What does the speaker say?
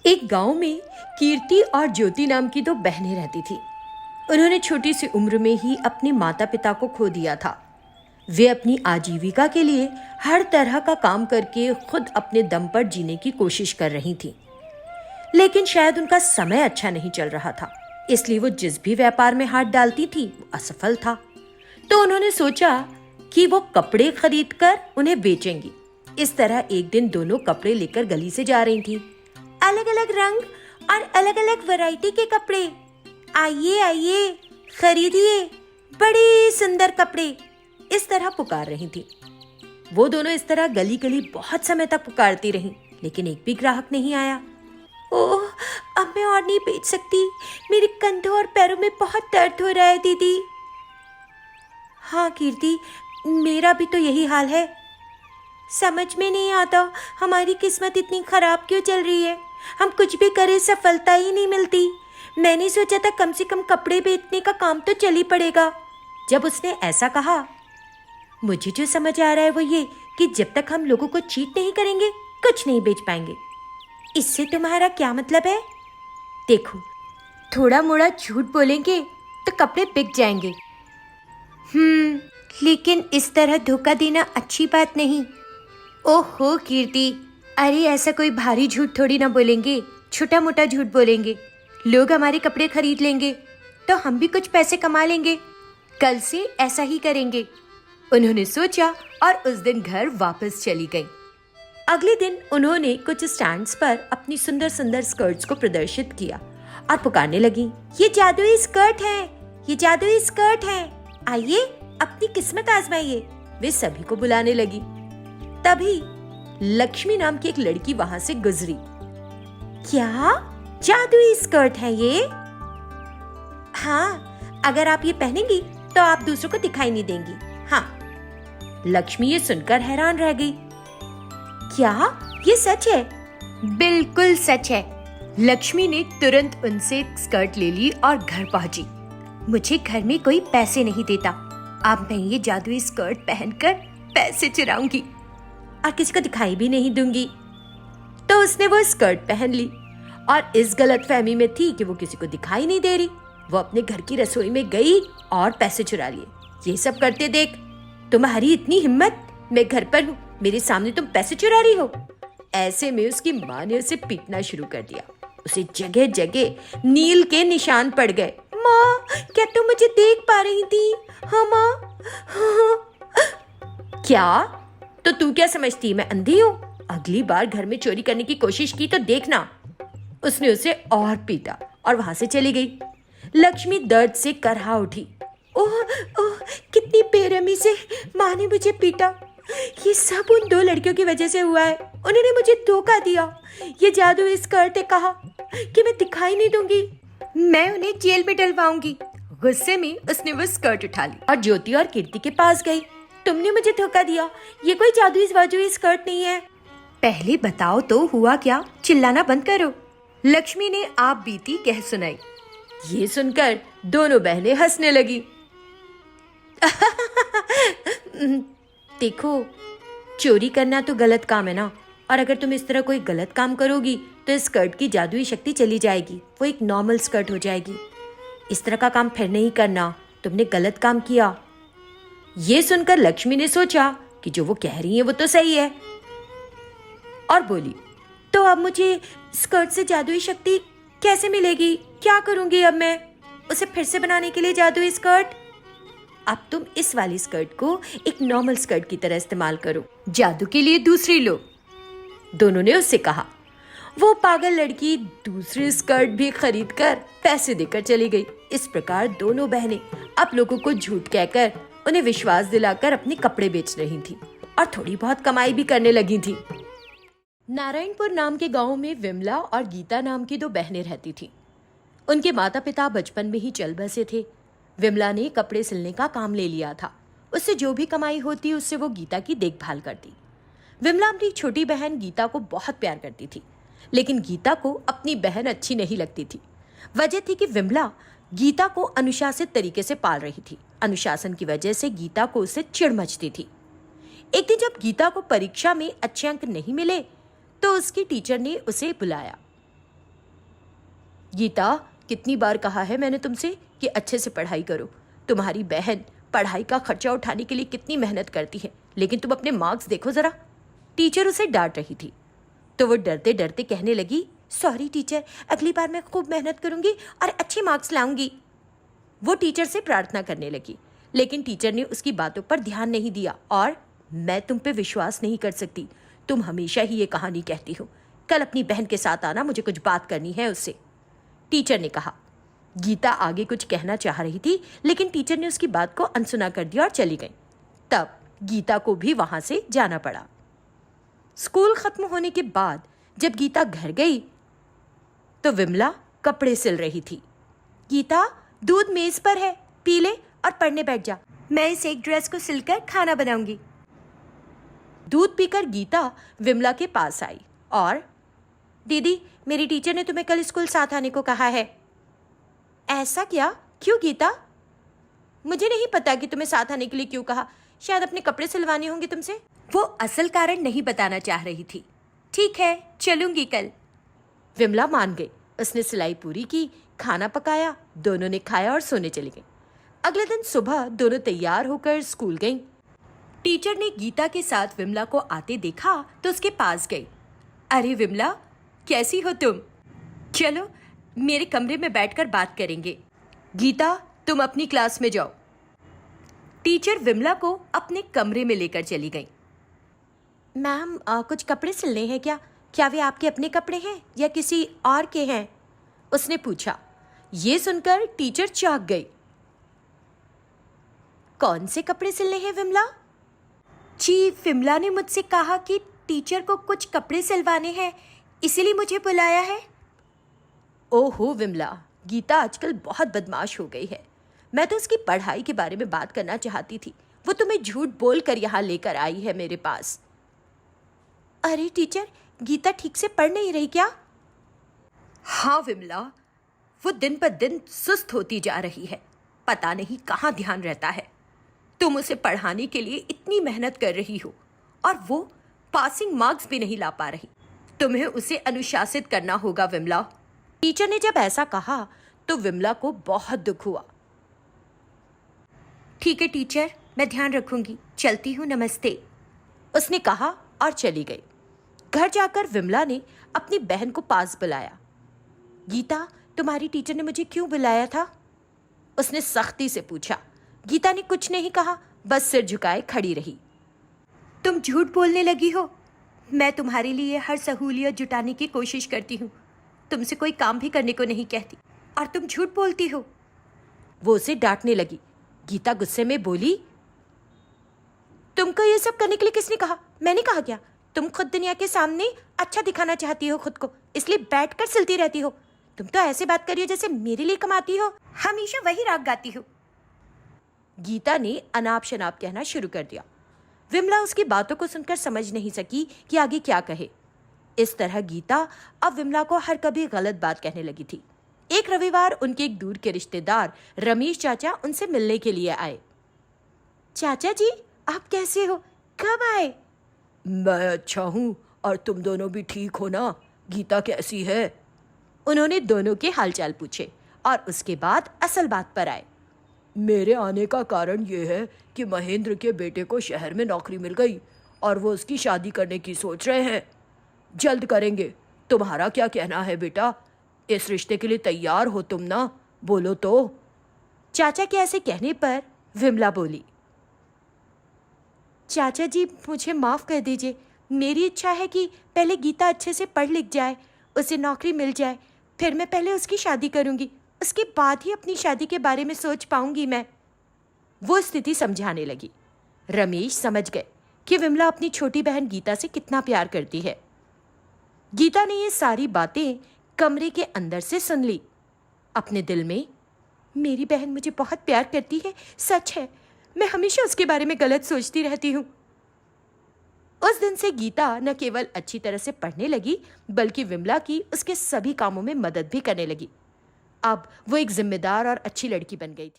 एक गांव में कीर्ति और ज्योति नाम की दो बहनें रहती थी। उन्होंने छोटी सी उम्र में ही अपने माता पिता को खो दिया था। वे अपनी आजीविका के लिए हर तरह का काम करके खुद अपने दम पर जीने की कोशिश कर रही थी, लेकिन शायद उनका समय अच्छा नहीं चल रहा था, इसलिए वो जिस भी व्यापार में हाथ डालती थी वो असफल था। तो उन्होंने सोचा कि वो कपड़े खरीद कर उन्हें बेचेंगी। इस तरह एक दिन दोनों कपड़े लेकर गली से जा रही थी। अलग अलग रंग और अलग अलग वैरायटी के कपड़े, आइए आइए खरीदिए, बड़े सुंदर कपड़े, इस तरह पुकार रही थी। वो दोनों इस तरह गली गली बहुत समय तक पुकारती रहीं, लेकिन एक भी ग्राहक नहीं आया। ओह, अब मैं और नहीं बेच सकती, मेरे कंधों और पैरों में बहुत दर्द हो रहा है दीदी। हाँ कीर्ति, मेरा भी तो यही हाल है। समझ में नहीं आता हमारी किस्मत इतनी खराब क्यों चल रही है। हम कुछ भी करें सफलता ही नहीं मिलती। मैंने सोचा था कम से कम कपड़े बेचने का काम तो चल ही पड़ेगा। जब उसने ऐसा कहा, मुझे जो समझ आ रहा है वो ये कि जब तक हम लोगों को चीट नहीं करेंगे कुछ नहीं बेच पाएंगे। इससे तुम्हारा क्या मतलब है? देखो, थोड़ा मोड़ा झूठ बोलेंगे तो कपड़े बिक जाएंगे। लेकिन इस तरह धोखा देना अच्छी बात नहीं। ओहो कीर्ति, अरे ऐसा कोई भारी झूठ थोड़ी ना बोलेंगे, छोटा मोटा झूठ बोलेंगे। लोग हमारे कपड़े खरीद लेंगे तो हम भी कुछ पैसे कमा लेंगे। कल से ऐसा ही करेंगे। उन्होंने सोचा और उस दिन घर वापस चली गई। अगले दिन उन्होंने कुछ स्टैंड्स पर अपनी सुंदर सुंदर स्कर्ट्स को प्रदर्शित किया और पुकारने लगी, ये जादुई स्कर्ट है, ये जादुई स्कर्ट है, आइए अपनी किस्मत आजमाइए। वे सभी को बुलाने लगी। तभी लक्ष्मी नाम की एक लड़की वहां से गुजरी। क्या जादुई स्कर्ट है ये? हाँ, अगर आप ये पहनेंगी तो आप दूसरों को दिखाई नहीं देंगी। हाँ। लक्ष्मी ये सुनकर हैरान रह गई। क्या ये सच है? बिल्कुल सच है। लक्ष्मी ने तुरंत उनसे स्कर्ट ले ली और घर पहुंची। मुझे घर में कोई पैसे नहीं देता, अब मैं ये जादुई स्कर्ट पहनकर पैसे चुराऊंगी और किसी को दिखाई भी नहीं दूंगी। तो उसने वो स्कर्ट पहन ली और इस गलतफहमी में थी कि वो किसी को दिखाई नहीं दे रही। वो अपने घर की रसोई में गई और पैसे चुरा लिए। ये सब करते देख तुम्हारी इतनी हिम्मत, मैं घर पर हूँ, मेरे सामने तुम पैसे चुरा रही हो। ऐसे में उसकी माँ ने उसे पीटना शुरू कर दिया। उसे जगह जगह नील के निशान पड़ गए। माँ, क्या तुम मुझे देख पा रही थी? हाँ माँ। क्या? तो तू क्या समझती मैं अंधी हूँ? अगली बार घर में चोरी करने की कोशिश की तो देखना। उसने उसे और पीटा और वहां से चली गई। लक्ष्मी दर्द से करहा उठी। ओह ओह, कितनी बेरहमी से माँ ने मुझे पीटा। ये सब उन दो लड़कियों की वजह से हुआ है। उन्होंने मुझे धोखा दिया। ये जादू स्कर्ट ने कहा कि मैं दिखाई नहीं दूंगी, मैं उन्हें जेल में डलवाऊंगी। गुस्से में उसने वो स्कर्ट उठा ली और ज्योति और कीर्ति के पास गई। तुमने मुझे धोखा दिया, ये कोई जादुई स्कर्ट नहीं है। पहले बताओ तो हुआ क्या? चिल्लाना बंद करो। लक्ष्मी ने आप बीती कह सुनाई। ये सुनकर दोनों बहनें हंसने लगी। देखो, चोरी करना तो गलत काम है ना, और अगर तुम इस तरह कोई गलत काम करोगी तो इस स्कर्ट की जादुई शक्ति चली जाएगी, वो एक नॉर्मल स्कर्ट हो जाएगी। इस तरह का काम फिर नहीं करना, तुमने गलत काम किया। ये सुनकर लक्ष्मी ने सोचा कि जो वो कह रही है वो तो सही है, और बोली, तो अब मुझे स्कर्ट से जादुई शक्ति कैसे मिलेगी? क्या करूंगी अब मैं उसे फिर से बनाने के लिए जादुई स्कर्ट? अब तुम इस वाली स्कर्ट को एक नॉर्मल स्कर्ट की तरह इस्तेमाल करो, जादू के लिए दूसरी लो, दोनों ने उससे कहा। वो पागल लड़की दूसरी स्कर्ट भी खरीद कर पैसे देकर चली गई। इस प्रकार दोनों बहनें अब लोगों को झूठ कहकर उन्हें विश्वास दिलाकर अपने कपड़े बेच रही थी और थोड़ी बहुत कमाई भी करने लगी थी। नारायणपुर नाम के गांव में विमला और गीता नाम की दो बहनें रहती थीं। उनके माता पिता बचपन में ही चल बसे थे। विमला ने कपड़े सिलने का काम ले लिया था। उससे जो भी कमाई होती उससे वो गीता की देखभाल करती। विमला अपनी छोटी बहन गीता को बहुत प्यार करती थी, लेकिन गीता को अपनी बहन अच्छी नहीं लगती थी। वजह थी कि विमला गीता को अनुशासित तरीके से पाल रही थी। अनुशासन की वजह से गीता को उससे चिढ़ मचती थी। एक दिन जब गीता को परीक्षा में अच्छे अंक नहीं मिले तो उसकी टीचर ने उसे बुलाया गीता, कितनी बार कहा है मैंने तुमसे कि अच्छे से पढ़ाई करो। तुम्हारी बहन पढ़ाई का खर्चा उठाने के लिए कितनी मेहनत करती है, लेकिन तुम अपने मार्क्स देखो जरा। टीचर उसे डांट रही थी तो वो डरते डरते कहने लगी, सॉरी टीचर, अगली बार मैं खूब मेहनत करूंगी और अच्छे मार्क्स लाऊंगी। वो टीचर से प्रार्थना करने लगी, लेकिन टीचर ने उसकी बातों पर ध्यान नहीं दिया। और मैं तुम पे विश्वास नहीं कर सकती, तुम हमेशा ही ये कहानी कहती हो। कल अपनी बहन के साथ आना, मुझे कुछ बात करनी है उससे, टीचर ने कहा। गीता आगे कुछ कहना चाह रही थी, लेकिन टीचर ने उसकी बात को अनसुना कर दिया और चली गई। तब गीता को भी वहां से जाना पड़ा। स्कूल खत्म होने के बाद जब गीता घर गई तो विमला कपड़े सिल रही थी। गीता, दूध मेज पर है, पी ले और पढ़ने बैठ जा। मैं इस एक ड्रेस को सिलकर खाना बनाऊंगी। दूध पीकर गीता विमला के पास आई और, दीदी, मेरी टीचर ने तुम्हें कल स्कूल साथ आने को कहा है। ऐसा क्या? क्यों गीता? मुझे नहीं पता कि तुम्हें साथ आने के लिए क्यों कहा। शायद अपने कपड़े सिलवाने होंगे तुमसे। वो असल कारण नहीं बताना चाह रही थी। ठीक है, चलूंगी कल। विमला मान गई। उसने सिलाई पूरी की, खाना पकाया, दोनों ने खाया और सोने चली गई। अगले दिन सुबह दोनों तैयार होकर स्कूल गईं। टीचर ने गीता के साथ विमला को आते देखा तो उसके पास गई। अरे विमला, कैसी हो तुम? चलो मेरे कमरे में बैठकर बात करेंगे। गीता, तुम अपनी क्लास में जाओ। टीचर विमला को अपने कमरे में लेकर चली गई। मैम, कुछ कपड़े सिलने हैं क्या? क्या वे आपके अपने कपड़े हैं या किसी और के हैं? उसने पूछा। ये सुनकर टीचर चौंक गई। कौन से कपड़े सिलने हैं विमला? जी, विमला ने मुझसे कहा कि टीचर को कुछ कपड़े सिलवाने हैं, इसीलिए मुझे बुलाया है। ओहो विमला, गीता आजकल बहुत बदमाश हो गई है। मैं तो उसकी पढ़ाई के बारे में बात करना चाहती थी। वो तुम्हें झूठ बोलकर यहाँ लेकर आई है मेरे पास। अरे टीचर, गीता ठीक से पढ़ नहीं रही क्या? हाँ विमला, वो दिन पर दिन सुस्त होती जा रही है। पता नहीं कहाँ ध्यान रहता है। तुम उसे पढ़ाने के लिए इतनी मेहनत कर रही हो और वो पासिंग मार्क्स भी नहीं ला पा रही। तुम्हें उसे अनुशासित करना होगा विमला। टीचर ने जब ऐसा कहा तो विमला को बहुत दुख हुआ। ठीक है टीचर, मैं ध्यान रखूंगी, चलती हूँ, नमस्ते, उसने कहा और चली गई। घर जाकर विमला ने अपनी बहन को पास बुलाया। गीता, तुम्हारी टीचर ने मुझे क्यों बुलाया था? उसने सख्ती से पूछा। गीता ने कुछ नहीं कहा, बस सिर झुकाए खड़ी रही। तुम झूठ बोलने लगी हो। मैं तुम्हारे लिए हर सहूलियत जुटाने की कोशिश करती हूँ, तुमसे कोई काम भी करने को नहीं कहती और तुम झूठ बोलती हो। वो उसे डांटने लगी। गीता गुस्से में बोली, तुमको ये सब करने के लिए किसने कहा? मैंने कहा क्या? तुम खुद दुनिया के सामने अच्छा दिखाना चाहती हो खुद को, इसलिए बैठकर सिलती रहती हो। तुम तो ऐसे बात कर रही हो जैसे मेरे लिए कमाती हो, हमेशा वही राग गाती हो। गीता ने अनाप शनाप कहना शुरू कर दिया। विमला उसकी बातों को सुनकर समझ नहीं सकी कि आगे क्या कहे। इस तरह गीता अब विमला को हर कभी गलत बात कहने लगी थी। एक रविवार उनके एक दूर के रिश्तेदार रमेश चाचा उनसे मिलने के लिए आए। चाचा जी, आप कैसे हो? कब आए? मैं अच्छा हूँ, और तुम दोनों भी ठीक हो ना? गीता कैसी है? उन्होंने दोनों के हालचाल पूछे और उसके बाद असल बात पर आए। मेरे आने का कारण ये है कि महेंद्र के बेटे को शहर में नौकरी मिल गई और वो उसकी शादी करने की सोच रहे हैं। जल्द करेंगे। तुम्हारा क्या कहना है बेटा? इस रिश्ते के लिए तैयार हो तुम ना? बोलो तो। चाचा के ऐसे कहने पर विमला बोली, चाचा जी, मुझे माफ़ कर दीजिए। मेरी इच्छा है कि पहले गीता अच्छे से पढ़ लिख जाए, उसे नौकरी मिल जाए, फिर मैं पहले उसकी शादी करूंगी, उसके बाद ही अपनी शादी के बारे में सोच पाऊंगी मैं। वो स्थिति समझाने लगी। रमेश समझ गए कि विमला अपनी छोटी बहन गीता से कितना प्यार करती है। गीता ने ये सारी बातें कमरे के अंदर से सुन ली। अपने दिल में, मेरी बहन मुझे बहुत प्यार करती है, सच है, मैं हमेशा उसके बारे में गलत सोचती रहती हूँ। उस दिन से गीता न केवल अच्छी तरह से पढ़ने लगी, बल्कि विमला की उसके सभी कामों में मदद भी करने लगी। अब वो एक जिम्मेदार और अच्छी लड़की बन गई थी।